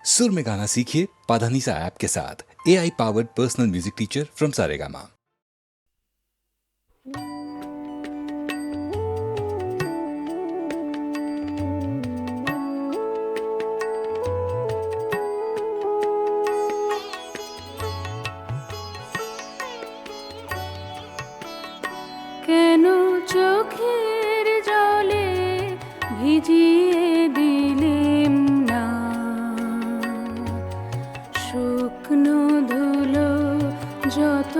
सुर में गाना सीखिए पाधानीसा ऐप के साथ। AI powered personal music teacher from Saregama. কেন চোখের জলে ভিজিয়ে দিলেম না শুকনো ধুলো যত,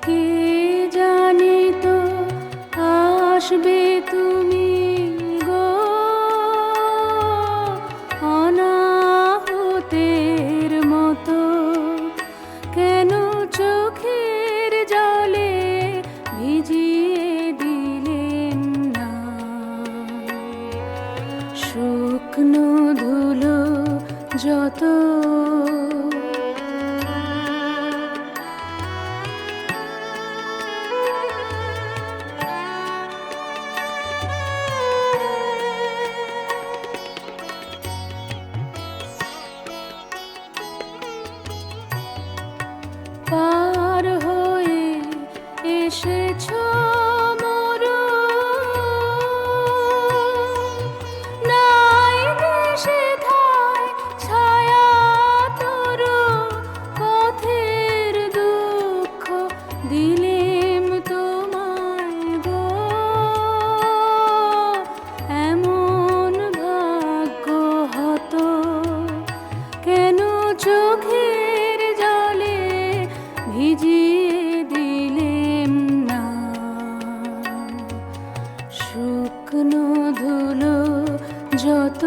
কে জানি তো আসবে তুমি গো অনাহতের মতো। কেন চোখের জলে ভিজিয়ে দিলেন না শুকনো ধুলো যত। পার হয়ে এসেছো নাই দেশে ঠায় ছায়া তরু, পথের দুঃখ দিলেম তোমায় গো এমন ভাগ্য হতো। কেন চোখের জলে ভিজিয়ে দিলেম না শুকনো ধুলো যত।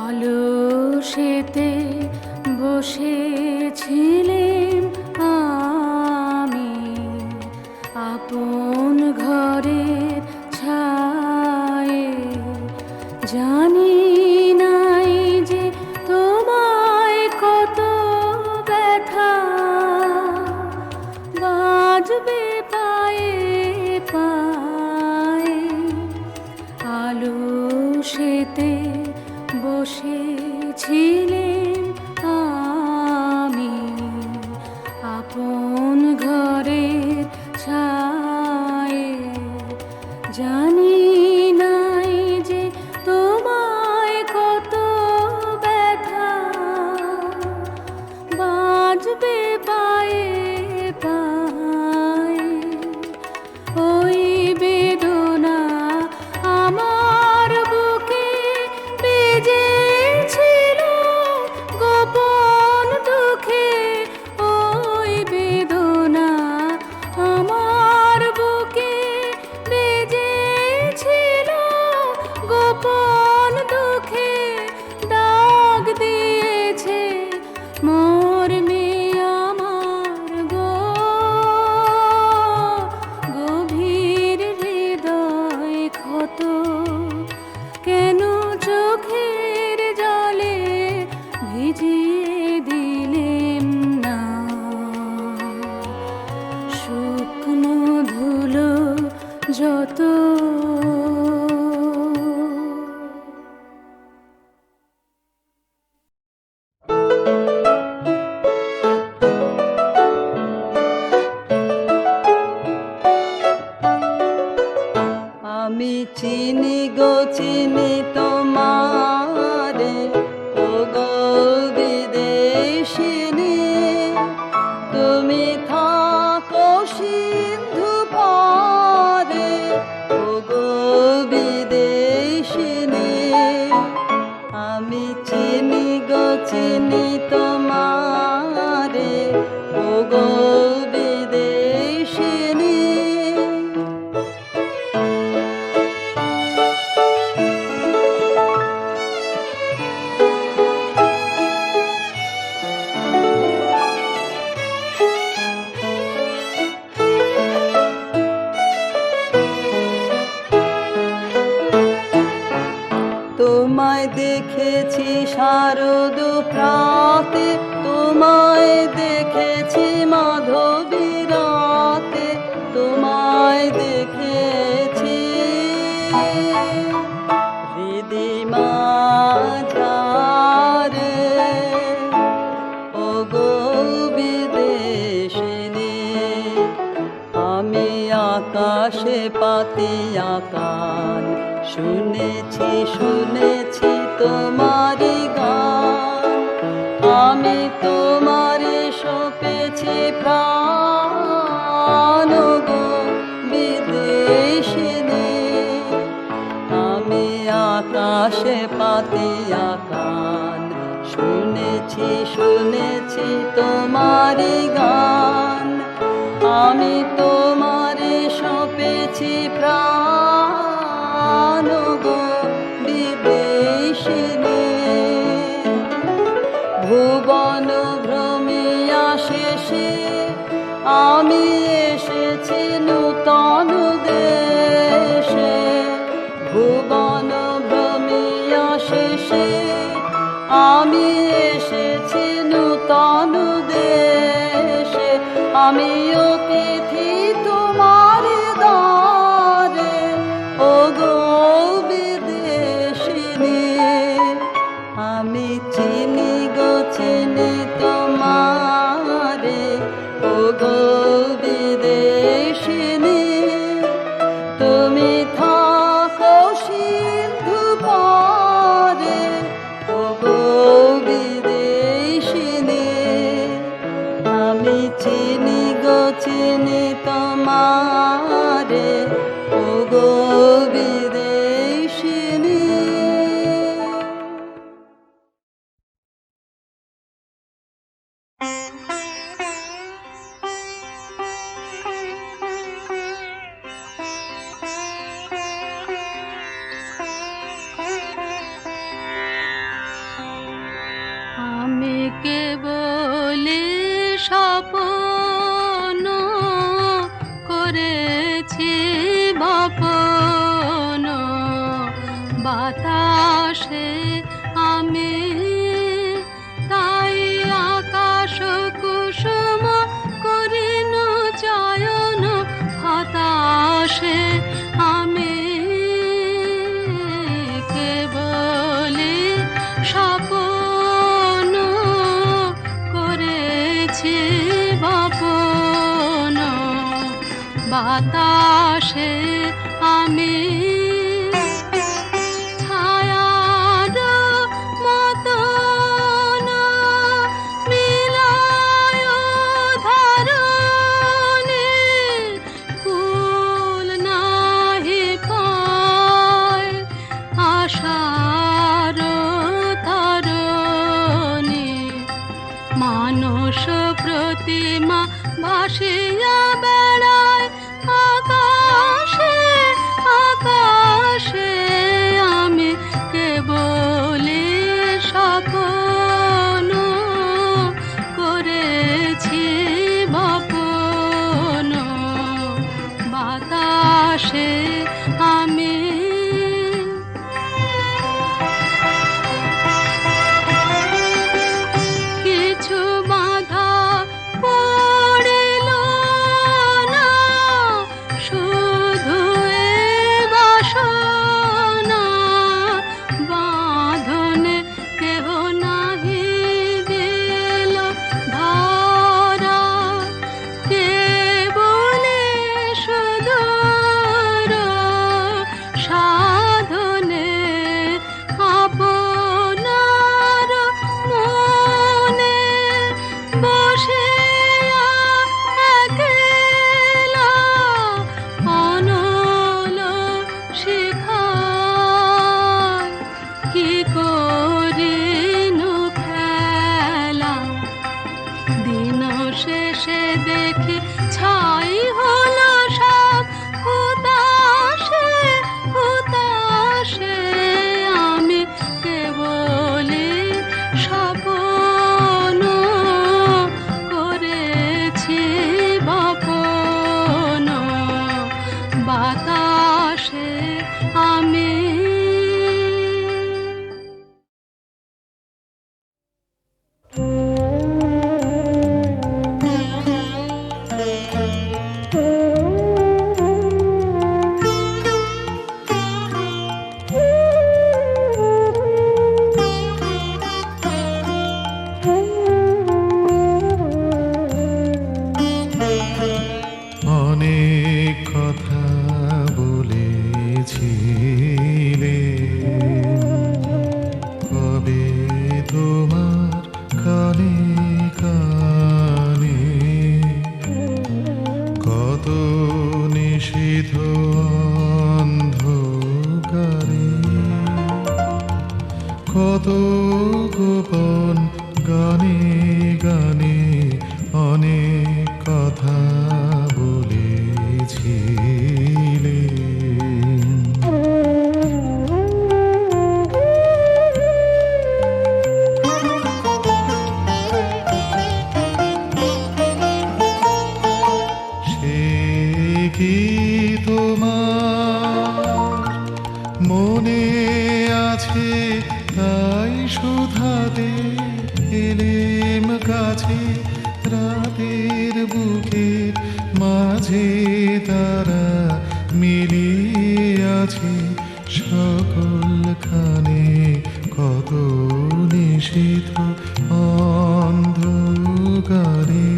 আলসেতে বসেছিলেম আমি আপন ঘরের ছায়ে, জানি নাই যে তোমায় কত ব্যথা বাজবে পায়ে পায়ে। আলসেতে বসেছিলেম আমি আপন ঘরের ছায়ে, জানি নাই যে তোমায় কত ব্যথা বাজবে পায়ে পায়ে। ওই বেদনা আমার বুকে বেজেছিল গোপন দুঃখে, ওই বেদনা আমার বুকে বেজেছিল গোপন দুঃখে, দাগ দিয়েছে মর্মে আমার গো গভীর হৃদয় ক্ষত। কেন চোখের জলে ভিজিয়ে দিলেম না শুকনো ধুলো যত। আমি চিনি গো চিনি তোমারে ও গো বিদেশিনী, তুমি থাকো সিন্ধু পারে ও গো বিদেশিনী। আমি চিনি গো চিনি তোমারে ও গো বিদেশিনী। তোমায় দেখেছি শারদ প্রাতে, পাতিয়া কান, শুনেছি শুনেছি তোমারি গান। আমি তোমারে সপেছি প্রাণ গো বিদেশিনী। আমি আকাশে পাতিয়া কান, শুনেছি শুনেছি তোমারি গান। আমি তোমারে সপেছি প্রাণ গো বিদেশিনী। ভুবন ভ্রমিয়া শেষে আমি এসেছি নূতন দেশে। ভুবন ভ্রমিয়া শেষে আমি এসেছি নূতন দেশে। আমি অতিথি তোমার দ্বারে, ও গো বিদেশিনী। আমি চিনি গো চিনি তোমারে, ও গো বিদেশিনী। তুমি থাকো সিন্ধু পারে, ও গো বিদেশিনী। আমি চিনি গো চিনি তোমারে, ও গো বিদেশিনী। আমি কেবলি স্বপ্ন করেছি বপন, বাতাসে আমি তাই আকাশ কুসুম করিন চয়ন। হতাশে আমি কেবলি স্বপ্ন করেছি বপন, বাতাসে আমি ছায়ার মতন মিলায় ধরণী। কুল নাহি পায় আশার তরণী। মানস প্রতিমা ভাসিয়া বেড়ায় আকাশে আকাশে। আমি কেবলি স্বপ্ন করেছি বপন, বাতাসে আমি কিছু বাধা পড়িল না, শুধু এ বাসনা। বাঁধনে কেহ নাহি দিল ধরা, কেবলি সুদূর সাধনে আপনার মনে বসিয়া একলা অনল শিখায় কি করিনু খেলা। দিন শেষে দেখি ছাই হলো সব হুতাশে হুতাশে। আমি কেবলি স্বপ্ন করেছি বপন, বাতাসে আমি অনেক কথা কত নিষিদ্ধ অন্ধকারে, কত গোপন গানে গানে অনেক কথা বলেছিলে। সে কি তোমার মনে আছে? তাই শুধাতে এলেম কাছে, রাতের বুকের মাঝে তারা মিলিয়ে আছে সকলখানে, কত নিষিদ্ধ অন্ধকারে,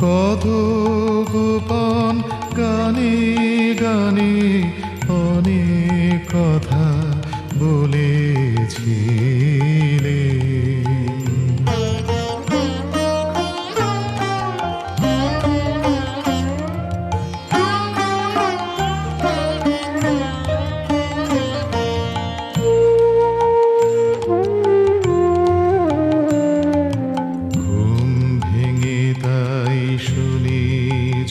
কত গোপন গানে গানে অনেক কথা বলেছিলে। ঘুম ভেঙে তাই শুনি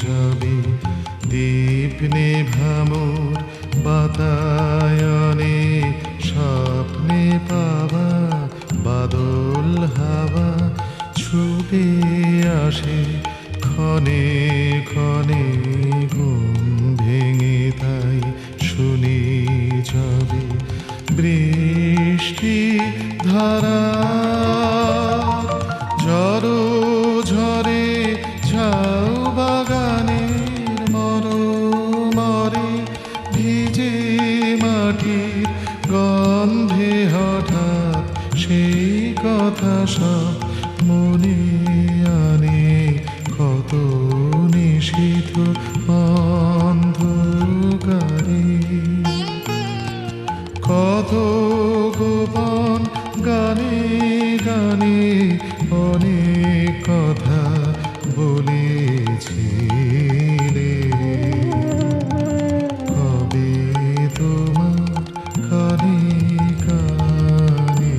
যাবে দীপ নেভামোর বাতায়নে, স্বপ্নে পাওয়া বাদল হাওয়া ছুটে আসে ক্ষণে ক্ষণে। ঘুম ভেঙে তাই শুনি যাবে বৃষ্টি ধারা, ঝড়ো ঝরে ঝাউ বাগানের মরমরে, ভিজে মাটির গন্ধে হঠাৎ সেই কথা সব মনে আনে, কত নিষিদ্ধ অন্ধকারে, কত গোপন গানে গানে অনেক কথা বলেছিলে। কবে তোমার কানে কানে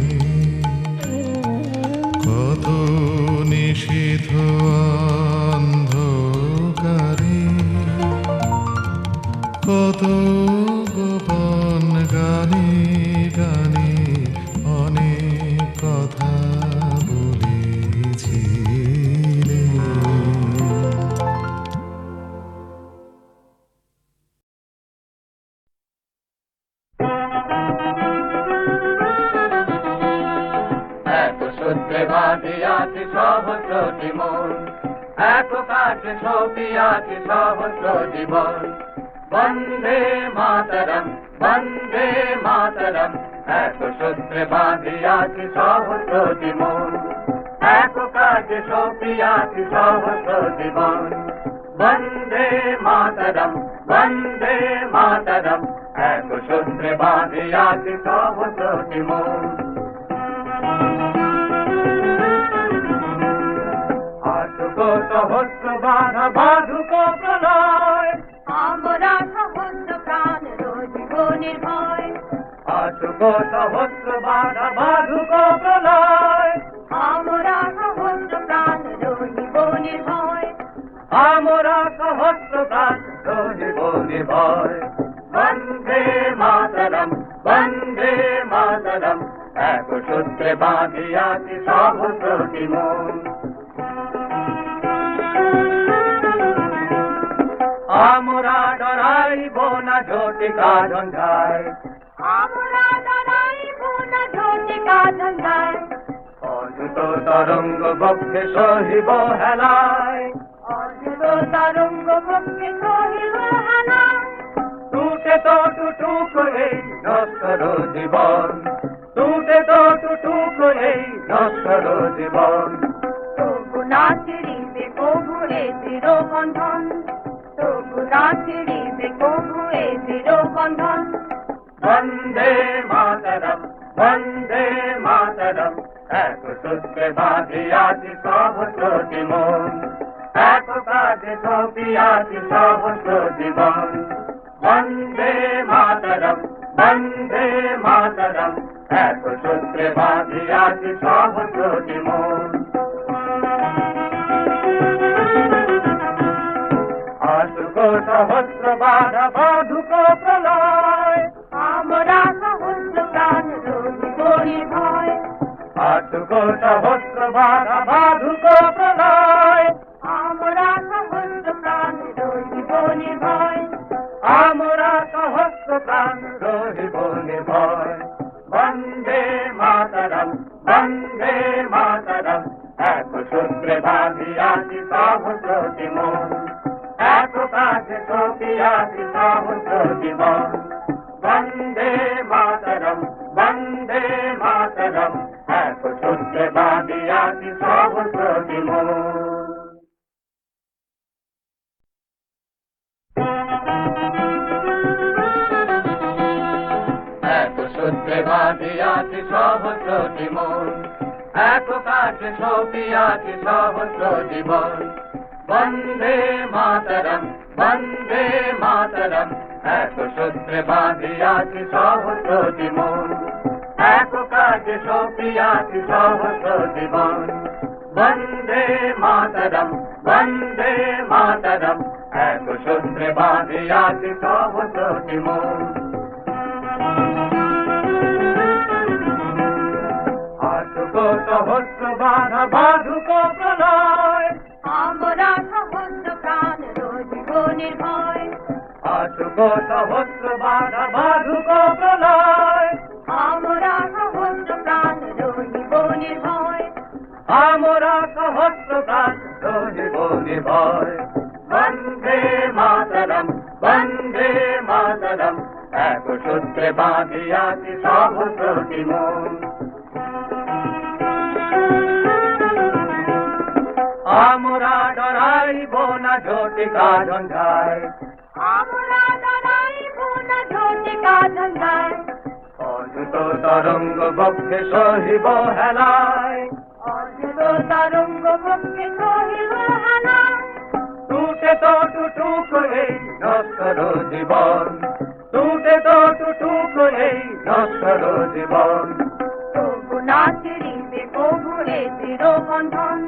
কত নিষিদ্ধ অন্ধকারে, কত গোপন গানে গানে অনেক কথা বলেছিলে। এক সূত্রে বাঁধিয়াছি সহস্রটি মন, এক কাঠে সপিয়াছি সহস্র জীবন। বন্দে মাতরম, বন্দে মাতরম, এক সূত্রে বাঁধিয়াছি সহস্রটি মন, এক কাঠে সপিয়াছি সহস্র জীবন। বন্দে মাতরম, বন্দে মাতরম, এক সূত্রে বাঁধিয়াছি সহস্রটি মন। সহস্র বাধা বাধুক প্রলয়, আমরা সহস্র প্রাণ জীবনের ভয়, আসুক সহস্র বাধা বাধুক প্রলয়, আমরা সহস্র প্রাণ জীবনের ভয়, আমরা সহস্র প্রাণ জীবনের ভয়। বন্দে মাতরম, বন্দে মাতরম, এক সূত্রে বাঁধিয়াছি সহস্রটি মন। আমরা ডরাইব না ঝটিকা ঝঞ্ঝায়, আমরা দাঁড়াইব না ঝটিকা ঝঞ্ঝায়, অযুত তরঙ্গ বক্ষে সহিব হেলায়, অযুত তরঙ্গ পক্ষে সহিব হেলায়। টুটে তো টুটুক এই নশ্বর জীবন, টুটে তো টুটুক এই নশ্বর জীবন। তবু না ছিড়িবে কবু এ চিরবন্ধন, তবু না ছিড়িবে কবু এ চিরবন্ধন। বন্দে মাতরম, বন্দে মাতরম, এক সূত্রে বাঁধিয়াছি সহস্রটি মন। এক কাজে সপিয়াছি সহস্র জীবন বন্দে মাতরম বন্দে মাতরম এক সূত্রে বাঁধিয়াছি সহস্রটি মন আসুক সহস্র বাধা বাধুক প্রলয় আমরা সহস্র প্রাণ রোগী গরিব হয় আসুক সহস্র বাধা বাধুক প্রলয় আমরা সহস্র প্রাণ রোগী গরিব হয় আমরা সহস্র প্রাণ রহিব নির্ভয় বন্দে মাতরম বন্দে মাতরম এক সূত্রে বাঁধিয়াছি সহস্রটি মন এক কাজে সপিয়াছি সহস্র জীবন বন্দে মাতরম বন্দে মাতরম এক সূত্রে বাঁধিয়াছি সহস্রটি মন এক সূত্রে বাঁধিয়াছি সহস্রটি মন এক কাজে সপিয়াছি সহস্র জীবন বন্দে মাতরম বন্দে মাতরম এক সূত্রে বাঁধিয়াছি সহস্রটি মন এক কাজে সপিয়াছি সহস্র জীবন বন্দে মাতরম বন্দে মাতরম এক সূত্রে বাঁধিয়াছি সহস্রটি মন আসুক সহস্র বাধা বাধুক প্রলয় আমরা সহস্র প্রাণ রোগী গরিব হয় আসুক সহস্র বাধা বাধুক প্রলয় আমরা সহস্র প্রাণ রোগী গরিব হয় আমরা সহস্র প্রাণ রহিব নির্ভয় বন্দে মাতরম বন্দে মাতরম এক সূত্রে বাঁধিয়াছি সহস্রটি মন আমরা ডরাইব না ঝটিকা ঝঞ্ঝায় আমরা দাঁড়াইব না ঝটিকা ঝঞ্ঝায় অযুত তরঙ্গ বক্ষে সহিব হেলায় অযুত তরঙ্গ পক্ষে সহিব হেলা টুটে তো টুটুক এই নশ্বর জীবন টুটে তো টুটুক এই নশ্বর জীবন তবু না ছিড়িবে কভু এ দৃঢ় বন্ধন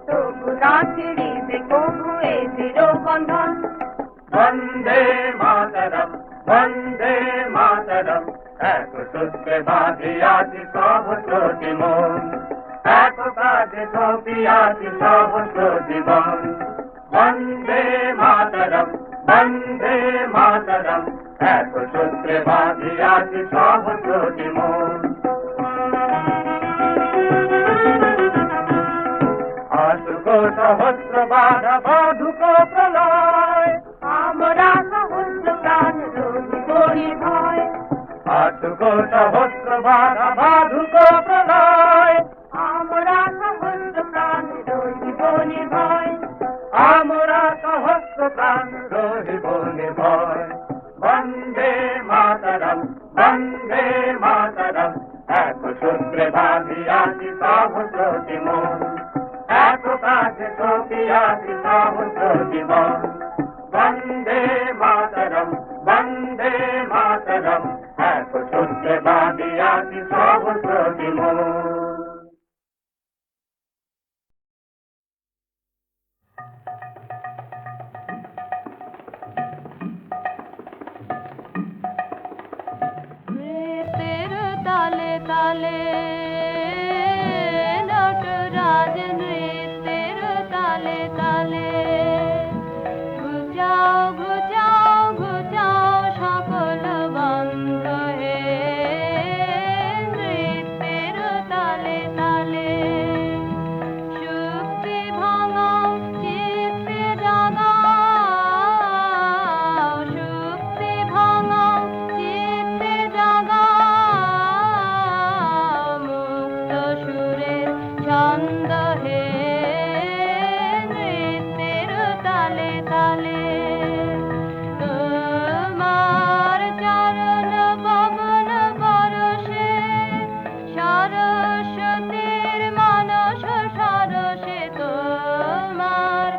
তবু না ছিড়িবে কভু এ দৃঢ় বন্ধন বন্দে মাতরম বন্দে মাতরম এক সূত্রে বাঁধিয়াছি সহস্রটি মন এক কাজে সপিয়াছি সহস্র জীবন বন্দে মাতরম বন্দে মাতরম এক সূত্রে বাঁধিয়াছি সহস্রটি মন আসুক সহস্র বাধা বাধুক প্রলয় আমরা সহস্র প্রাণ রোগী গরিব হয় আসুক সহস্র বাধা বাধুক প্রলয় আমরা সহস্র প্রাণ রোগী গরিব হয় আমরা সহস্র প্রাণ রহিব নির্ভয় বন্দে মাতরম বন্দে মাতরম এক সূত্রে বাঁধিয়াছি সহস্রটি মন এক কাজে সপিয়াছি সহস্র জীবন বন্দে মাতরম বন্দে মাতরম এক সূত্রে বাঁধিয়াছি সহস্রটি মন নৃত্যের তালে তালে নটরাজ নৃত্যের তালে তালে ঘুচাও ঘুচাও ঘুচাও সকল বন্ধ হে নৃত্যের তালে তালে শুক্তি ভাঙাও চিত্তে জাগাও শুক্তি ভাঙাও চিত্তে জাগাও মুক্ত সুরের ছন্দ হে নৃত্যের তালে তালে তোমার চরণ পবন পরশে সরস্বতীর মানস সরসে তোমার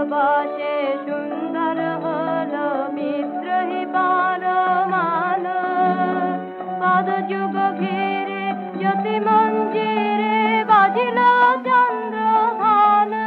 ভালোবাসে সুন্দর হলো বিদ্রোহী পরমাণু পদযুগ ঘিরে জ্যোতি মঞ্জিরে বাজিল চন্দ্রভানু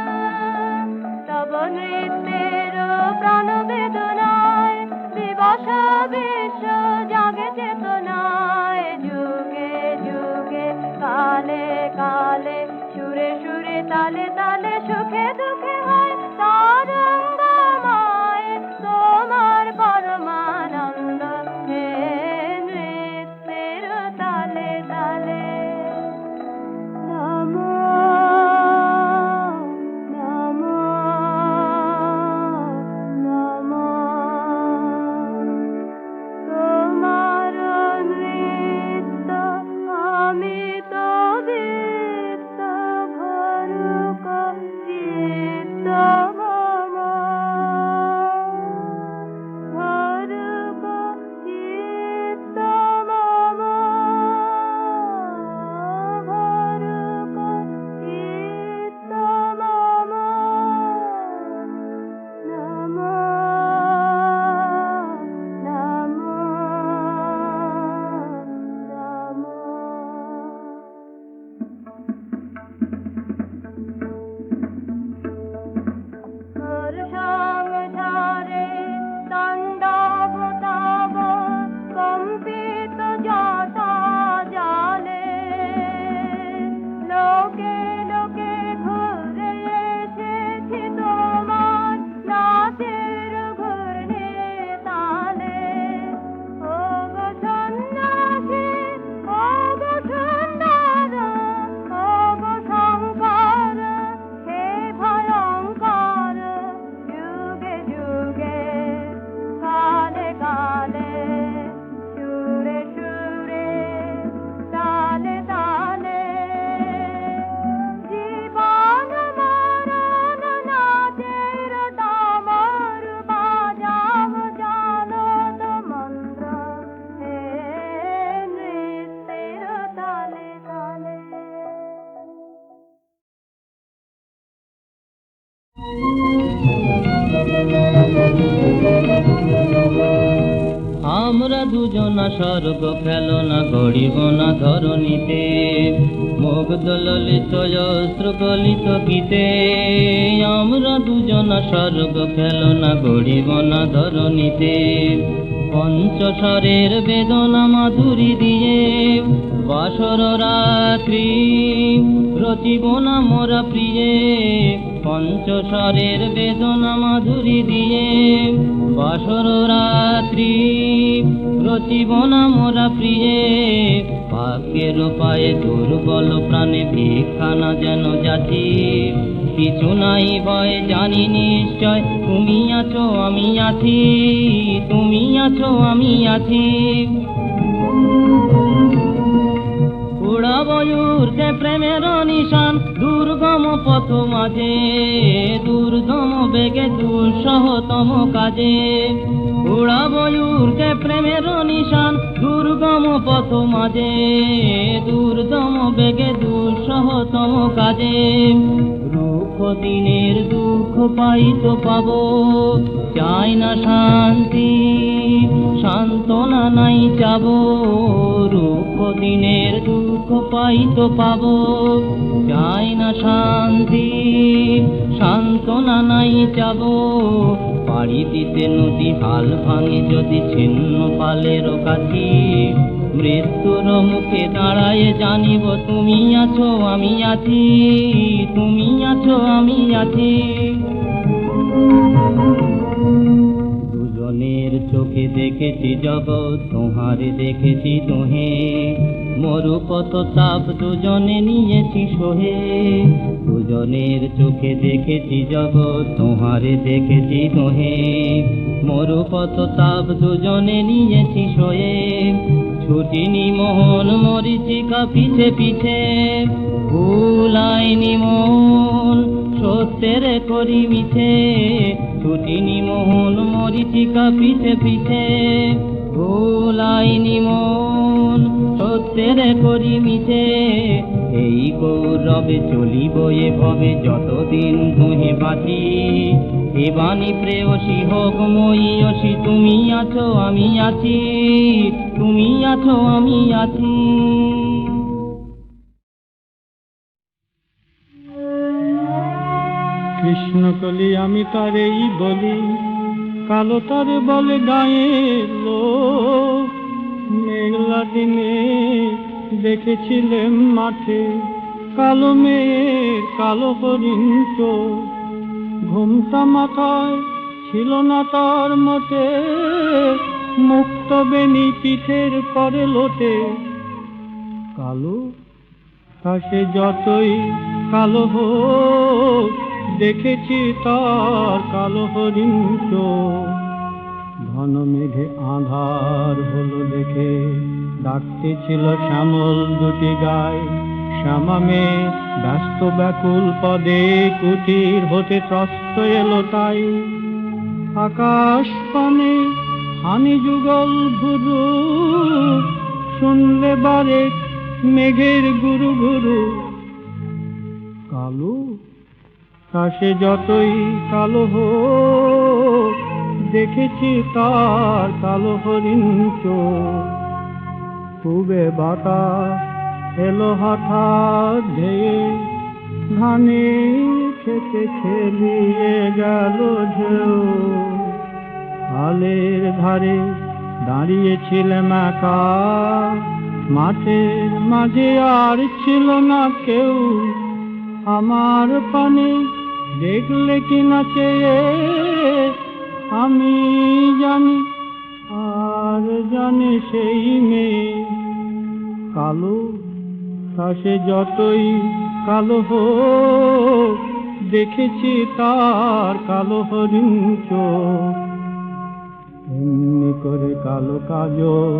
তব নৃত্যের প্রাণ বেদনায় বিবশ বিশ্ব জাগে চেতনায় যুগে যুগে কালে কালে সুরে সুরে তালে তালে সুখে দুঃখে হয় তারঙ্গময় তোমার পরমানন্দ হে নৃত্যের তালে তালে নমো নমো নমো তোমার নৃত্য আমি তো বৃত্ত ভরুক চিত্ত মম ভরুক চিত্ত মম ভরুক চিত্ত মম নমো নমো তোর সংসারে তাণ্ডব তব কম্পিত যথা জালে লোকে লোকে ঘুরে এসেছি তোমার নাচের ঘূর্ণি তালে ও গো সন্ন্যাসী ও গো সুন্দর ও গো শঙ্কর হে ভয়ঙ্কর যুগে যুগে কালে কালে সুরে সুরে তালে তালে জীবন মরণ নাচের দামর বাজাও জানত মন্ত্র হে নৃত্যের তালে তালে আমরা দুজনা স্বর্গ খেলনা গড়িব না ধরণীতে মুগ্ধ ললিত অস্ত্র গলিত গীতে আমরা দুজনা স্বর্গ খেলনা গড়িব না ধরণীতে পঞ্চস্বরের বেদনা মাধুরী দিয়ে বাসর রাত্রি রচিব না মোরা প্রিয়ে পঞ্চস্বরের বেদনা মাধুরী দিয়ে বাসর রাত্রি রচিব না মোরা প্রিয়ে ভাগ্যের পায়ে দুর্বল প্রাণে ভিক্ষানা যেন যাচ্ছি কিছু নাই ভয় জানি নিশ্চয় তুমি আছো আমি আছি তুমি আছো আমি আছি উড়াবো উড়তে প্রেমের নিশান দুর্গম পথ মাঝে দুর্গম বেগে দুঃসহতম কাজে উড়াবো উড়তে প্রেমের নিশান দুর্গম পথ মাঝে দুর্গম বেগে দুঃসহতম কাজে রূপ দিনের দুঃখ পাইতো পাবো চাই না শান্তি সান্ত্বনা নাই চাবো রূপ দিনের দুঃখ পাইতো পাবো চাই না শান্তি সান্ত্বনা নাই চাবো পাড়ি দিতে নদী হাল ভাঙে যদি ছিন্ন পালের কাছি মৃত্যুর মুখে দাঁড়ায় জানিব তুমি আছো আমি আছি তুমি আছো আমি আছি দুজনের চোখে দেখেছি জগৎ তোমারে দেখেছি তোহে মরু কত তাপ দুজনে নিয়েছি সোহে দুজনের চোখে দেখেছি জগৎ তোমারে দেখেছি তোহে মরু কত তাপ দুজনে নিয়েছি সোহে ছুটিনি মোহন মরিচিকা পিছে পিছে ভুলাইনি মন সত্যের করি মিছে ছুটিনি মোহন মরিচিকা পিছে পিছে ভুলাইনি মন সত্য সত্যের করি মিছে, এই গৌরবে চলিব এ ভবে যতদিন তুহে বাঁচি। এ বাণী প্রেয়সী হোক ময়সী, তুমি আছো আমি আছি, তুমি আছো আমি আছি। কৃষ্ণকলি আমি তারেই বলি, কালো তারে বলে গায়ের লোক। মেঘলা দিনে দেখেছিলেন মাঠে কালো মেয়ের কালো হরিণ চোখ। ঘুমটা মাথায় ছিল না তার মোটে, মুক্ত বেনি পিঠের পরে লোটে। কালো তা সে যতই কালো হোক, দেখেছি তার কালো হরিণ চোখ। ঘন মেঘে আঁধার হলো দেখে ডাকতেছিল শ্যামল দুটি গায়। শ্যামা মেয়ে ব্যস্ত ব্যাকুল পদে কুটির হতে ত্রস্ত এলো তাই। আকাশ পানে হানি যুগল ভুরু, শুনলে বারে মেঘের গুরু গুরু। কালো তা সে যতই কালো হোক, দেখেছি তার কালো হরিণ চোখ। খুবে বাতাস এলো হঠাৎ ধেয়ে, ধানে খেতে খেলিয়ে গেল ঢেউ। আলের ধারে দাঁড়িয়েছিলাম একা, মাঠের মাঝে আর ছিল না কেউ। আমার পানে দেখলে কি না চেয়ে, আমি জানি আর জানে সেই মেয়ে। কালো তা সে যতই কালো হোক, দেখেছি তার কালো হরিণ চোখ। এমনি করে কালো কাজল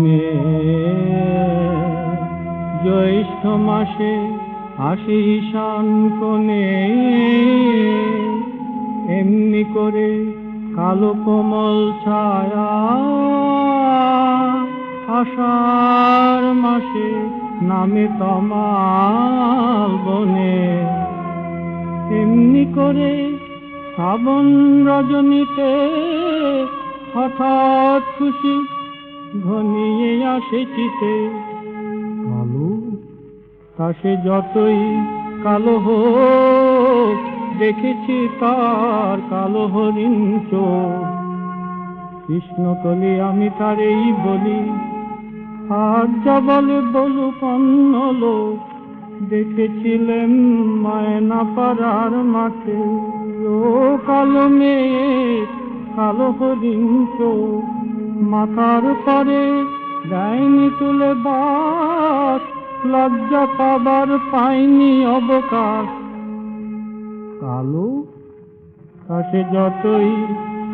মেয়ে জ্যৈষ্ঠ মাসে আসে ঈশান কোণে। এমনি করে কালো কোমল ছায়া আষাঢ় মাসে নামে তমাল বনে। এমনি করে শ্রাবণ রজনীতে হঠাৎ খুশি ঘনিয়ে আসে চিতে। কালো তা সে যতই কালো হোক, দেখেছি তার কালো হরিণ চোখ। কৃষ্ণকলি আমি তারেই বলি, আর যা বলে বলুক অন্য লোক। দেখেছিলেন মায়না পাড়ার মাঠে ও কালো মেয়ে কালো হরিণ চোখ। মাথার পরে দেয়নি তুলে বাস, লজ্জা পাবার পাইনি অবকাশ। কালো তা সে যতই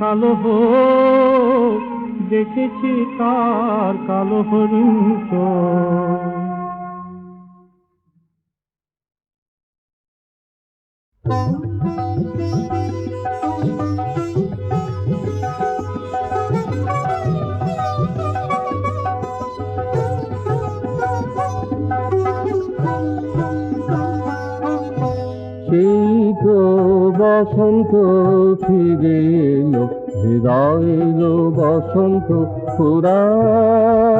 কালো হোক, দেখেছি তার কালো হরিণ চোখ। সেই তো বসন্ত ফিরে এলো, হৃদয়ের বসন্ত ফুরায়।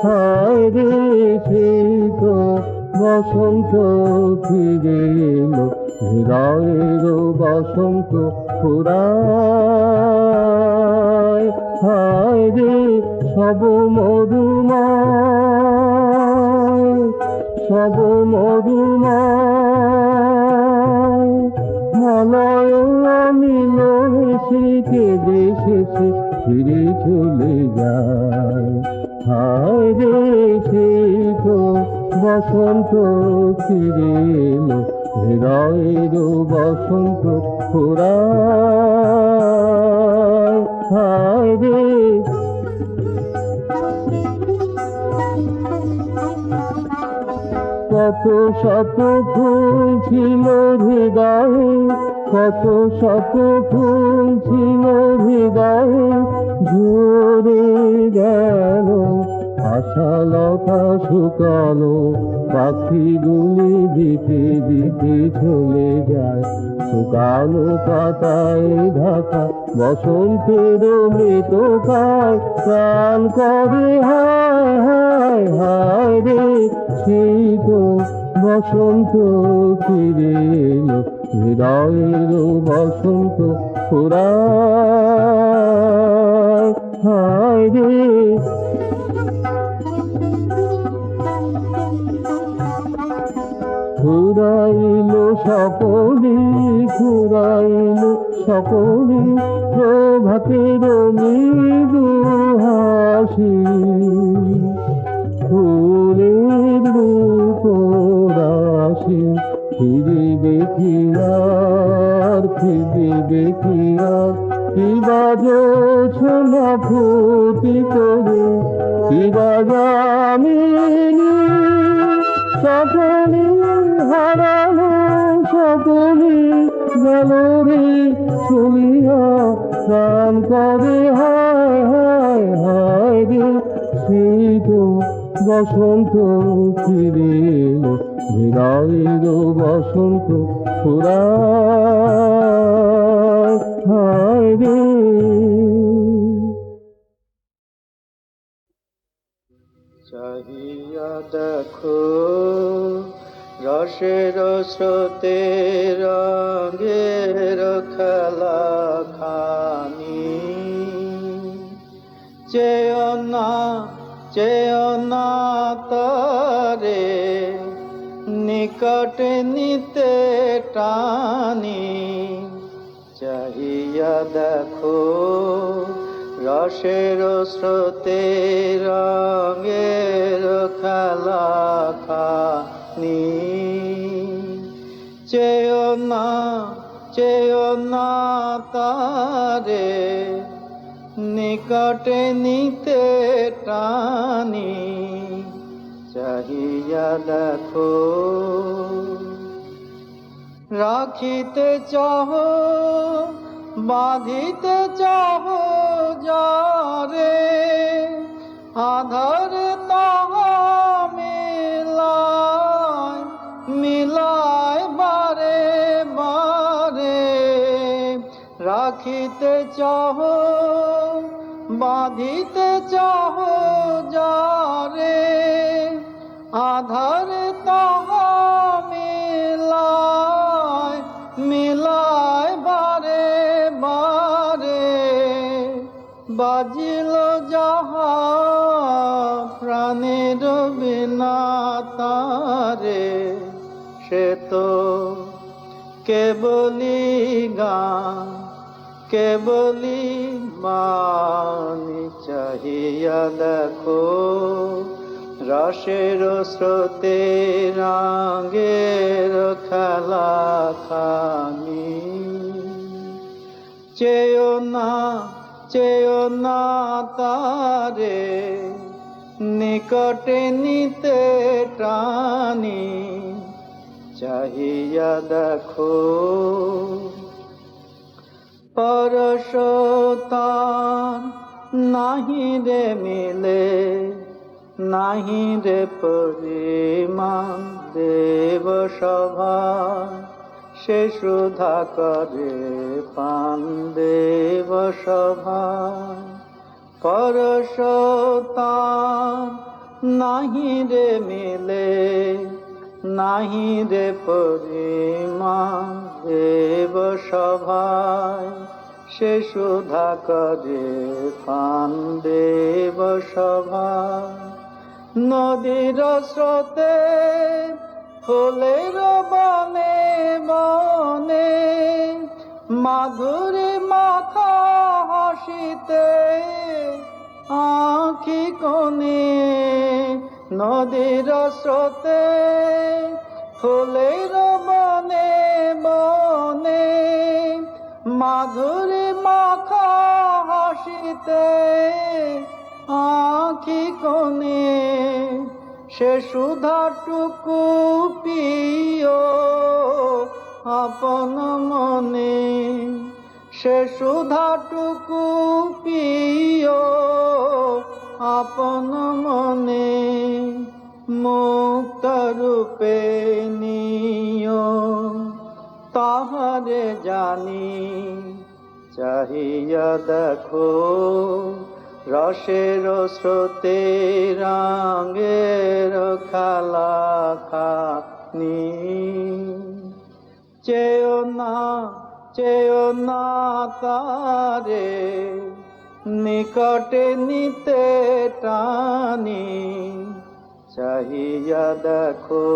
হায় রে সেই তো বসন্ত ফিরে এলো, হৃদয়ের বসন্ত ফুরায়। হায় রে সব মধুময়, সব মধুময় মলয় মিলন থেকে দেশেছে ফিরে চলে যায়। হায় রে সেই তো বসন্ত ফিরে এলো, হৃদয়ের বসন্ত ফুরায়। হায় রে কত শত ফুল ছিল হৃদয়ে, কত শত ফুল ছিল হৃদয়ে, ঝরে গেল আশালতা শুকালো, পাখিগুলি দিতে দিতে চলে যায়। শুকানো পাতায় ঢাকা বসন্তের মৃতকায়, প্রাণ করে হায় হায় হায় রে, শীত বসন্ত ফিরে এলো, হৃদয়ের বসন্ত ফুরায় হায় রে। ফুরাইলো সকলে, ফুরাইলো সকলে, প্রভাতের মৃদু হাসি, ফুলের রূপরাশি, ফিরিবে কি আর, ফিরিবে কি আর, কি বাজোছনা ফুটি করে, কি বাজামিনী, সকলে হারানো, সকলে গেল রে চলিয়া, প্রাণ করে হায় হায় হায় রে, শীত বসন্ত ফিরে এলো, হৃদয়ের বসন্ত ফুরায় হায় রে। চাহিয়া দেখো রসের স্রোতে রঙের খেলা খানি, চেয়েও না তারে নিকট নিতে টানি। চাহিয়া দেখো রসের স্রোতে রঙের খেলা খানি, চেয়েও না তারে নিকটে নিতে টানি। চাহিয়া দেখো রাখিতে চাহ, বাঁধিতে চাহ যারে, আধার তাহা মিলায় বারে বারে। রাখিতে চাহ, বাঁধিতে চাহ যারে, আধার তাহা মিলায় বারে বারে। বাজিল যাহা প্রাণের বিনা তারে, সে তো কেবলি গান, কেবলি মানি। চাহিয়া দেখো রসের স্রোতে রঙের খেলা খানি। চেয়েও না তারে নিকটে নিতে টানি। চাহিয়া দেখো পরশ তার নাহি রে মিলে, নাহি রে পরিমাণ। দেব সভা সে সুধা করে পান, দেব সভা পরশ তার নাহি রে মিলে, নাহি রে পরিমাণ। দেব সভায় সে সুধা করে পান, দেব সভায়। নদীর স্রোতে ফুলের বনে বনে, মাধুরী মাখা হাসিতে আঁখি কোণে। নদীর স্রোতে ফুলের বনে বনে, মাধুরী মাখা হাসিতে আঁখি কোণে। সে সুধাটুকু পিও আপন মনে, সে সুধাটুকু পিও আপন মনে মুক্ত রূপে নিও, তাহারে জানি চাহিয়া দেখো, রসের স্রোতে রঙের খেলা খানি। চেয়েও না তারে নিকটে নিতে টানি, চাহিয়া দেখো